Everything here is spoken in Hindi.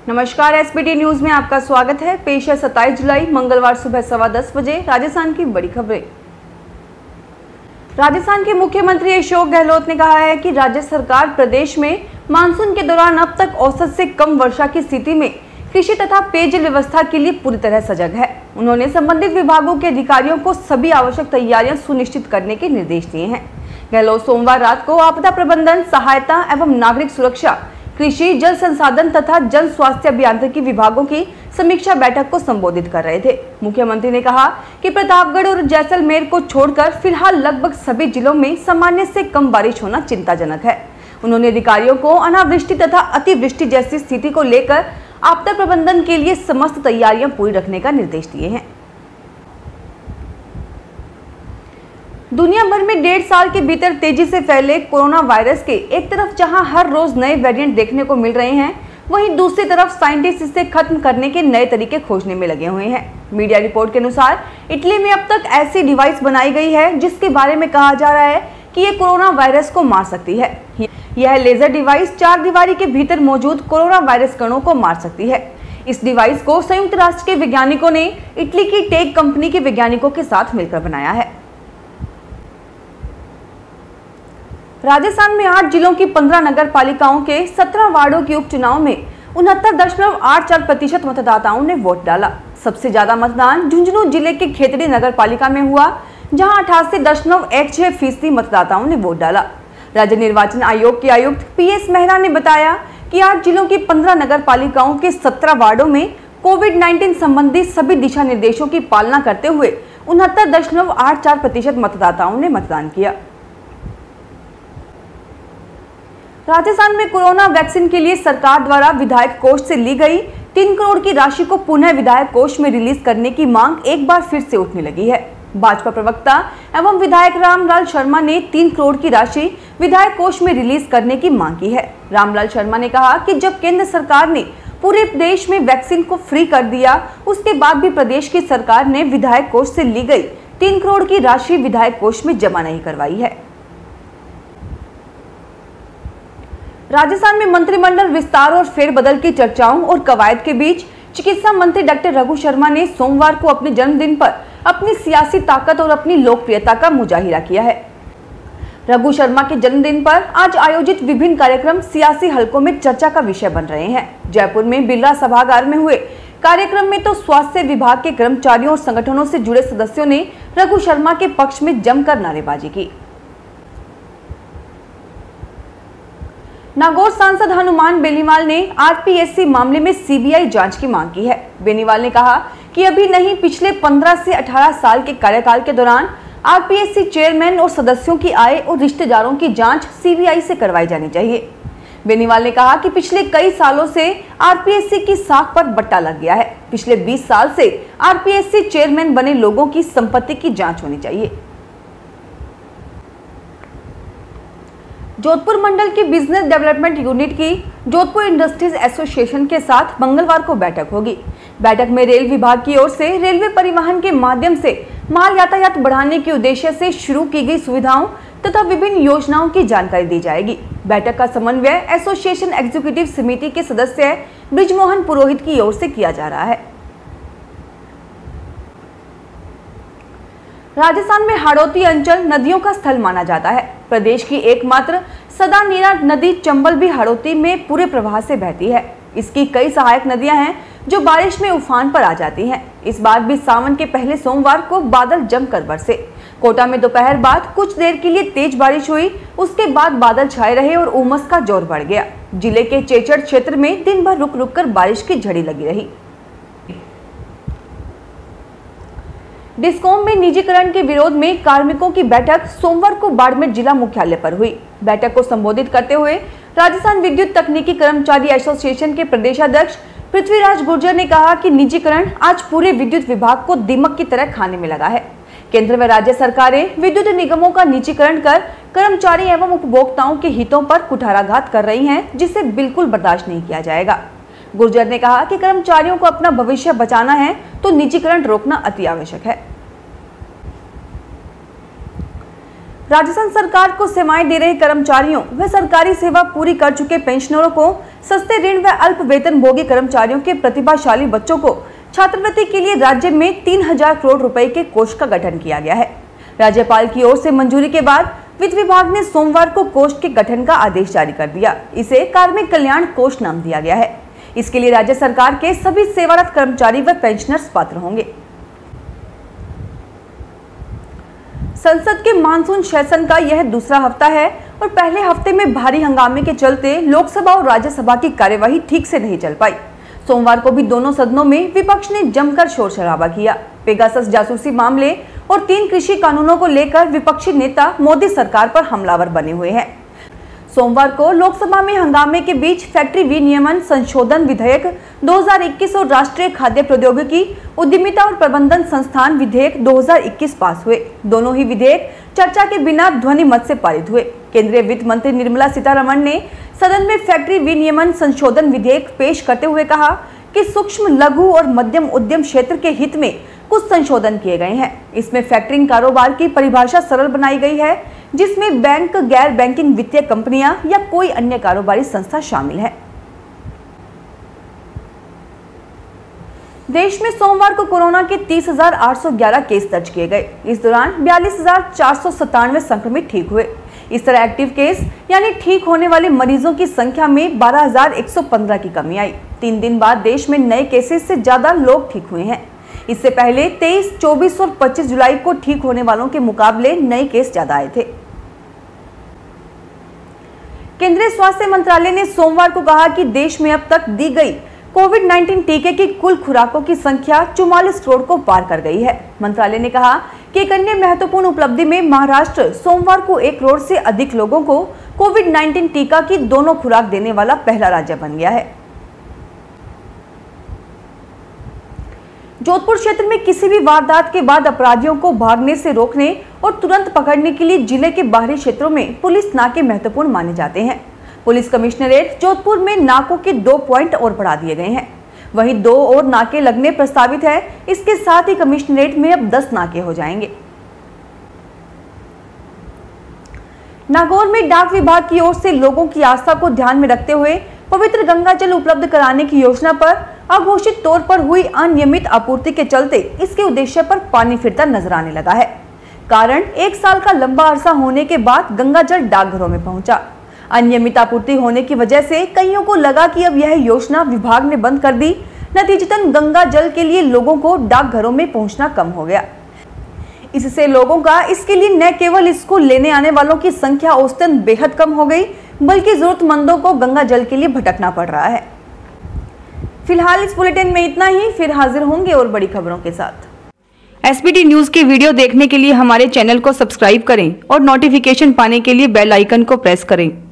नमस्कार, एसपीटी न्यूज में आपका स्वागत है। पेश है 27 जुलाई मंगलवार सुबह 10:15 बजे राजस्थान की बड़ी खबरें। राजस्थान के मुख्यमंत्री अशोक गहलोत ने कहा है कि राज्य सरकार प्रदेश में मानसून के दौरान अब तक औसत से कम वर्षा की स्थिति में कृषि तथा पेयजल व्यवस्था के लिए पूरी तरह सजग है। उन्होंने संबंधित विभागों के अधिकारियों को सभी आवश्यक तैयारियां सुनिश्चित करने के निर्देश दिए हैं। गहलोत सोमवार रात को आपदा प्रबंधन, सहायता एवं नागरिक सुरक्षा, कृषि, जल संसाधन तथा जन स्वास्थ्य अभियांत्रिकी विभागों की समीक्षा बैठक को संबोधित कर रहे थे। मुख्यमंत्री ने कहा कि प्रतापगढ़ और जैसलमेर को छोड़कर फिलहाल लगभग सभी जिलों में सामान्य से कम बारिश होना चिंताजनक है। उन्होंने अधिकारियों को अनावृष्टि तथा अतिवृष्टि जैसी स्थिति को लेकर आपदा प्रबंधन के लिए समस्त तैयारियां पूरी रखने का निर्देश दिए हैं। दुनिया भर में 1.5 साल के भीतर तेजी से फैले कोरोना वायरस के एक तरफ जहां हर रोज नए वेरिएंट देखने को मिल रहे हैं, वहीं दूसरी तरफ साइंटिस्ट इसे खत्म करने के नए तरीके खोजने में लगे हुए हैं। मीडिया रिपोर्ट के अनुसार इटली में अब तक ऐसी डिवाइस बनाई गई है जिसके बारे में कहा जा रहा है कि ये कोरोना वायरस को मार सकती है। यह लेजर डिवाइस 4 दीवारी के भीतर मौजूद कोरोना वायरस कणों को मार सकती है। इस डिवाइस को संयुक्त राष्ट्र के वैज्ञानिकों ने इटली की टेक कंपनी के वैज्ञानिकों के साथ मिलकर बनाया है। राजस्थान में 8 जिलों की 15 नगर पालिकाओं के 17 वार्डों के उपचुनाव में 69.84% मतदाताओं ने वोट डाला। सबसे ज्यादा मतदान झुंझुनू जिले के खेतड़ी नगर पालिका में हुआ, जहां 88.16% मतदाताओं ने वोट डाला। राज्य निर्वाचन आयोग के आयुक्त PS मेहरा ने बताया कि 8 जिलों की 15 नगर पालिकाओं के 17 वार्डों में कोविड-19 संबंधी सभी दिशा निर्देशों की पालना करते हुए 69.84% मतदाताओं ने मतदान किया। राजस्थान में कोरोना वैक्सीन के लिए सरकार द्वारा विधायक कोष से ली गई 3 करोड़ की राशि को पुनः विधायक कोष में रिलीज करने की मांग एक बार फिर से उठने लगी है। भाजपा प्रवक्ता एवं विधायक रामलाल शर्मा ने 3 करोड़ की राशि विधायक कोष में रिलीज करने की मांग की है। रामलाल शर्मा ने कहा कि जब केंद्र सरकार ने पूरे देश में वैक्सीन को फ्री कर दिया, उसके बाद भी प्रदेश की सरकार ने विधायक कोष से ली गई 3 करोड़ की राशि विधायक कोष में जमा नहीं करवाई है। राजस्थान में मंत्रिमंडल विस्तार और फेरबदल की चर्चाओं और कवायद के बीच चिकित्सा मंत्री डॉक्टर रघु शर्मा ने सोमवार को अपने जन्मदिन पर अपनी सियासी ताकत और अपनी लोकप्रियता का मुजाहिरा किया है। रघु शर्मा के जन्मदिन पर आज आयोजित विभिन्न कार्यक्रम सियासी हलकों में चर्चा का विषय बन रहे हैं। जयपुर में बिरला सभागार में हुए कार्यक्रम में तो स्वास्थ्य विभाग के कर्मचारियों और संगठनों से जुड़े सदस्यों ने रघु शर्मा के पक्ष में जमकर नारेबाजी की। नागौर सांसद हनुमान बेनीवाल ने RPSC मामले में CBI जांच की मांग की है। बेनीवाल ने कहा कि अभी नहीं, पिछले 15 से 18 साल के कार्यकाल के दौरान RPSC चेयरमैन और सदस्यों की आय और रिश्तेदारों की जांच CBI से करवाई जानी चाहिए। बेनीवाल ने कहा कि पिछले कई सालों से RPSC की साख पर बट्टा लग गया है। पिछले 20 साल से RPSC चेयरमैन बने लोगों की संपत्ति की जांच होनी चाहिए। जोधपुर मंडल की बिजनेस डेवलपमेंट यूनिट की जोधपुर इंडस्ट्रीज एसोसिएशन के साथ मंगलवार को बैठक होगी। बैठक में रेल विभाग की ओर से रेलवे परिवहन के माध्यम से माल यातायात बढ़ाने के उद्देश्य से शुरू की गई सुविधाओं तथा विभिन्न योजनाओं की जानकारी दी जाएगी। बैठक का समन्वय एसोसिएशन एग्जीक्यूटिव समिति के सदस्य ब्रिजमोहन पुरोहित की ओर से किया जा रहा है। राजस्थान में हाड़ौती अंचल नदियों का स्थल माना जाता है। प्रदेश की एकमात्र सदा नीरा नदी चंबल भी हाड़ौती में पूरे प्रवाह से बहती है। इसकी कई सहायक नदियां हैं जो बारिश में उफान पर आ जाती हैं। इस बार भी सावन के पहले सोमवार को बादल जमकर बरसे। कोटा में दोपहर बाद कुछ देर के लिए तेज बारिश हुई, उसके बाद बादल छाए रहे और उमस का जोर बढ़ गया। जिले के चेचड़ क्षेत्र में दिन भर रुक रुक कर बारिश की झड़ी लगी रही। डिस्कॉम में निजीकरण के विरोध में कार्मिकों की बैठक सोमवार को बाड़मेर जिला मुख्यालय पर हुई। बैठक को संबोधित करते हुए राजस्थान विद्युत तकनीकी कर्मचारी एसोसिएशन के प्रदेशाध्यक्ष पृथ्वीराज गुर्जर ने कहा कि निजीकरण आज पूरे विद्युत विभाग को दीमक की तरह खाने में लगा है। केंद्र व राज्य सरकारें विद्युत निगमों का निजीकरण कर कर्मचारी एवं उपभोक्ताओं के हितों पर कुठाराघात कर रही हैं, जिसे बिल्कुल बर्दाश्त नहीं किया जाएगा। गुर्जर ने कहा कि कर्मचारियों को अपना भविष्य बचाना है तो निजीकरण रोकना अति आवश्यक है। राजस्थान सरकार को सेवाएं दे रहे कर्मचारियों व सरकारी सेवा पूरी कर चुके पेंशनरों को, सस्ते ऋण व अल्प वेतन भोगी कर्मचारियों के प्रतिभाशाली बच्चों को छात्रवृत्ति के लिए राज्य में 3000 करोड़ रुपए के कोष का गठन किया गया है। राज्यपाल की ओर से मंजूरी के बाद वित्त विभाग ने सोमवार को कोष के गठन का आदेश जारी कर दिया। इसे कार्मिक कल्याण कोष नाम दिया गया है। इसके लिए राज्य सरकार के सभी सेवारत कर्मचारी व पेंशनर्स पात्र होंगे। संसद के मानसून सेशन का यह दूसरा हफ्ता है और पहले हफ्ते में भारी हंगामे के चलते लोकसभा और राज्यसभा की कार्यवाही ठीक से नहीं चल पाई। सोमवार को भी दोनों सदनों में विपक्ष ने जमकर शोर शराबा किया। पेगासस जासूसी मामले और 3 कृषि कानूनों को लेकर विपक्षी नेता मोदी सरकार पर हमलावर बने हुए हैं। सोमवार को लोकसभा में हंगामे के बीच फैक्ट्री विनियमन संशोधन विधेयक 2021 और राष्ट्रीय खाद्य प्रौद्योगिकी उद्यमिता और प्रबंधन संस्थान विधेयक 2021 पास हुए। दोनों ही विधेयक चर्चा के बिना ध्वनि मत से पारित हुए। केंद्रीय वित्त मंत्री निर्मला सीतारमण ने सदन में फैक्ट्री विनियमन संशोधन विधेयक पेश करते हुए कहा कि सूक्ष्म, लघु और मध्यम उद्यम क्षेत्र के हित में कुछ संशोधन किए गए हैं। इसमें फैक्टरिंग कारोबार की परिभाषा सरल बनाई गई है, जिसमें बैंक, गैर बैंकिंग वित्तीय कंपनियां या कोई अन्य कारोबारी संस्था शामिल है। देश में सोमवार को कोरोना के 30,811 केस दर्ज किए गए। इस दौरान 42,497 संक्रमित ठीक हुए। इस तरह एक्टिव केस यानी ठीक होने वाले मरीजों की संख्या में 12,115 की कमी आई। 3 दिन बाद देश में नए केसेस से ज्यादा लोग ठीक हुए हैं। इससे पहले 23, 24 और 25 जुलाई को ठीक होने वालों के मुकाबले नए केस ज्यादा आए थे। केंद्रीय स्वास्थ्य मंत्रालय ने सोमवार को कहा कि देश में अब तक दी गई कोविड-19 टीके की कुल खुराकों की संख्या 44 करोड़ को पार कर गई है। मंत्रालय ने कहा कि एक अन्य महत्वपूर्ण उपलब्धि में महाराष्ट्र सोमवार को 1 करोड़ से अधिक लोगों को कोविड-19 टीका की दोनों खुराक देने वाला पहला राज्य बन गया है। जोधपुर क्षेत्र में किसी भी वारदात के बाद अपराधियों को भागने से रोकने और तुरंत पकड़ने के लिए जिले के बाहरी क्षेत्रों में पुलिस नाके महत्वपूर्ण माने जाते हैं। पुलिस कमिश्नरेट जोधपुर में नाकों के 2 पॉइंट और बढ़ा दिए गए हैं। वहीं 2 और नाके लगने प्रस्तावित है। इसके साथ ही कमिश्नरेट में अब 10 नाके हो जाएंगे। नागौर में डाक विभाग की ओर से लोगों की आस्था को ध्यान में रखते हुए पवित्र गंगा जल उपलब्ध कराने की योजना पर अघोषित तौर पर हुई अनियमित आपूर्ति के चलते इसके उद्देश्य पर पानी फिरता नजर आने लगा है। कारण 1 साल का लंबा अरसा होने के बाद गंगा जल डाकघरों में पहुंचा। अनियमित आपूर्ति होने की वजह से कईयों को लगा कि अब यह योजना विभाग ने बंद कर दी। नतीजतन गंगा जल के लिए लोगों को डाकघरों में पहुंचना कम हो गया। इससे लोगों का इसके लिए न केवल इसको लेने आने वालों की संख्या औसतन बेहद कम हो गई, बल्कि जरूरतमंदों को गंगा जल के लिए भटकना पड़ रहा है। फिलहाल इस बुलेटिन में इतना ही। फिर हाजिर होंगे और बड़ी खबरों के साथ। एसबीटी न्यूज के वीडियो देखने के लिए हमारे चैनल को सब्सक्राइब करें और नोटिफिकेशन पाने के लिए बेल आइकन को प्रेस करें।